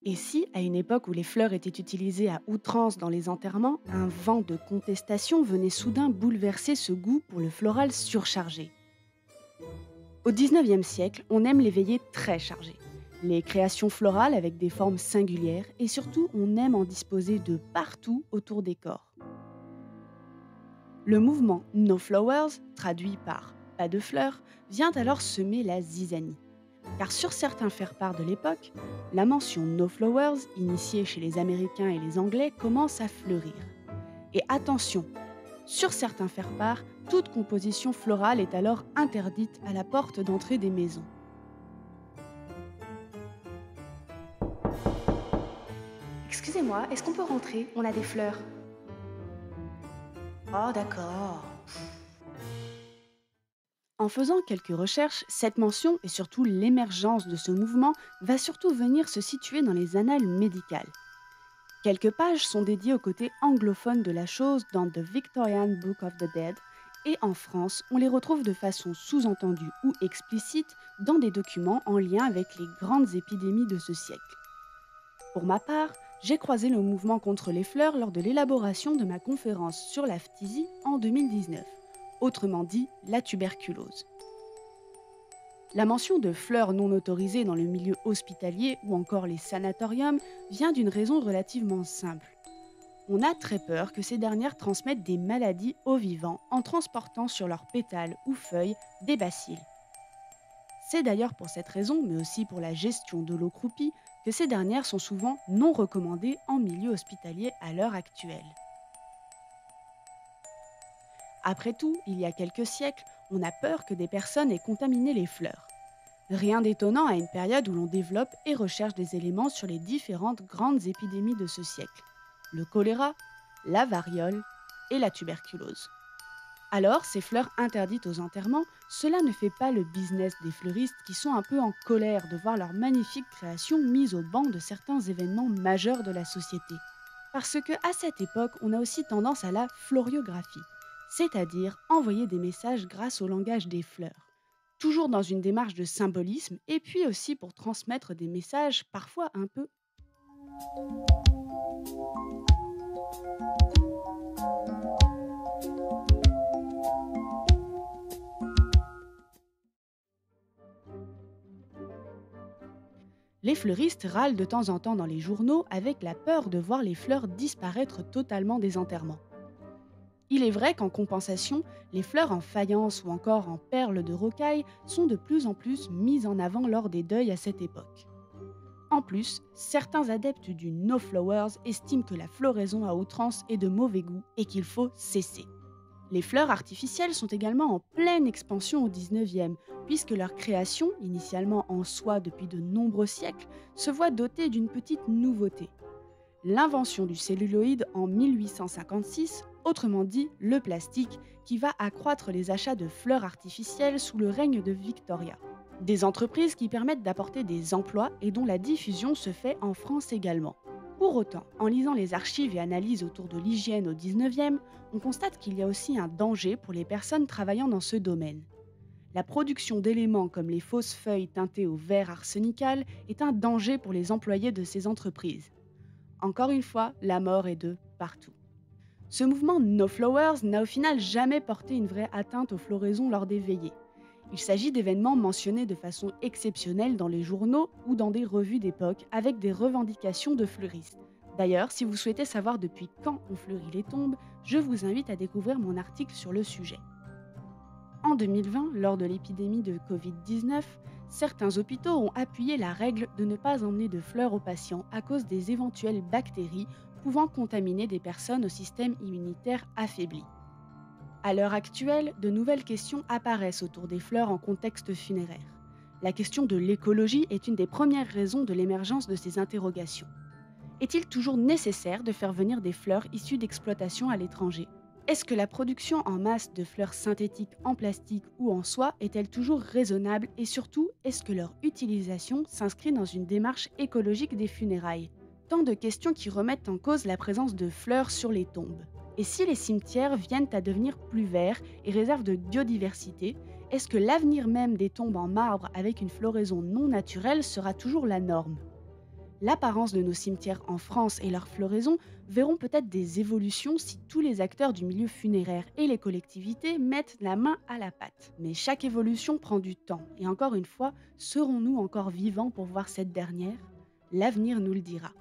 Et si, à une époque où les fleurs étaient utilisées à outrance dans les enterrements, un vent de contestation venait soudain bouleverser ce goût pour le floral surchargé? Au XIXe siècle, on aime les veillées très chargées. Les créations florales avec des formes singulières et surtout, on aime en disposer de partout autour des corps. Le mouvement No Flowers, traduit par pas de fleurs, vient alors semer la zizanie. Car sur certains faire-part de l'époque, la mention No Flowers, initiée chez les Américains et les Anglais, commence à fleurir. Et attention, sur certains faire-part, toute composition florale est alors interdite à la porte d'entrée des maisons. Excusez-moi, est-ce qu'on peut rentrer? On a des fleurs. Oh, d'accord. En faisant quelques recherches, cette mention et surtout l'émergence de ce mouvement va surtout venir se situer dans les annales médicales. Quelques pages sont dédiées au côté anglophone de la chose dans The Victorian Book of the Dead, et en France, on les retrouve de façon sous-entendue ou explicite dans des documents en lien avec les grandes épidémies de ce siècle. Pour ma part, j'ai croisé le mouvement contre les fleurs lors de l'élaboration de ma conférence sur la phtisie en 2019, autrement dit la tuberculose. La mention de fleurs non autorisées dans le milieu hospitalier ou encore les sanatoriums vient d'une raison relativement simple. On a très peur que ces dernières transmettent des maladies aux vivants en transportant sur leurs pétales ou feuilles des bacilles. C'est d'ailleurs pour cette raison, mais aussi pour la gestion de l'eau croupie, que ces dernières sont souvent non recommandées en milieu hospitalier à l'heure actuelle. Après tout, il y a quelques siècles, on a peur que des personnes aient contaminé les fleurs. Rien d'étonnant à une période où l'on développe et recherche des éléments sur les différentes grandes épidémies de ce siècle. Le choléra, la variole et la tuberculose. Alors, ces fleurs interdites aux enterrements, cela ne fait pas le business des fleuristes qui sont un peu en colère de voir leur magnifique création mise au banc de certains événements majeurs de la société. Parce que à cette époque, on a aussi tendance à la floriographie, c'est-à-dire envoyer des messages grâce au langage des fleurs. Toujours dans une démarche de symbolisme et puis aussi pour transmettre des messages parfois un peu. Les fleuristes râlent de temps en temps dans les journaux avec la peur de voir les fleurs disparaître totalement des enterrements. Il est vrai qu'en compensation, les fleurs en faïence ou encore en perles de rocaille sont de plus en plus mises en avant lors des deuils à cette époque. En plus, certains adeptes du No Flowers estiment que la floraison à outrance est de mauvais goût et qu'il faut cesser. Les fleurs artificielles sont également en pleine expansion au XIXe, puisque leur création, initialement en soie depuis de nombreux siècles, se voit dotée d'une petite nouveauté. L'invention du celluloïd en 1856, autrement dit le plastique, qui va accroître les achats de fleurs artificielles sous le règne de Victoria. Des entreprises qui permettent d'apporter des emplois et dont la diffusion se fait en France également. Pour autant, en lisant les archives et analyses autour de l'hygiène au XIXe, on constate qu'il y a aussi un danger pour les personnes travaillant dans ce domaine. La production d'éléments comme les fausses feuilles teintées au vert arsenical est un danger pour les employés de ces entreprises. Encore une fois, la mort est de partout. Ce mouvement No Flowers n'a au final jamais porté une vraie atteinte aux floraisons lors des veillées. Il s'agit d'événements mentionnés de façon exceptionnelle dans les journaux ou dans des revues d'époque avec des revendications de fleuristes. D'ailleurs, si vous souhaitez savoir depuis quand on fleurit les tombes, je vous invite à découvrir mon article sur le sujet. En 2020, lors de l'épidémie de Covid-19, certains hôpitaux ont appuyé la règle de ne pas emmener de fleurs aux patients à cause des éventuelles bactéries pouvant contaminer des personnes au système immunitaire affaibli. À l'heure actuelle, de nouvelles questions apparaissent autour des fleurs en contexte funéraire. La question de l'écologie est une des premières raisons de l'émergence de ces interrogations. Est-il toujours nécessaire de faire venir des fleurs issues d'exploitation à l'étranger ? Est-ce que la production en masse de fleurs synthétiques en plastique ou en soie est-elle toujours raisonnable et surtout, est-ce que leur utilisation s'inscrit dans une démarche écologique des funérailles ? Tant de questions qui remettent en cause la présence de fleurs sur les tombes. Et si les cimetières viennent à devenir plus verts et réserves de biodiversité, est-ce que l'avenir même des tombes en marbre avec une floraison non naturelle sera toujours la norme ? L'apparence de nos cimetières en France et leur floraison verront peut-être des évolutions si tous les acteurs du milieu funéraire et les collectivités mettent la main à la pâte. Mais chaque évolution prend du temps. Et encore une fois, serons-nous encore vivants pour voir cette dernière? L'avenir nous le dira.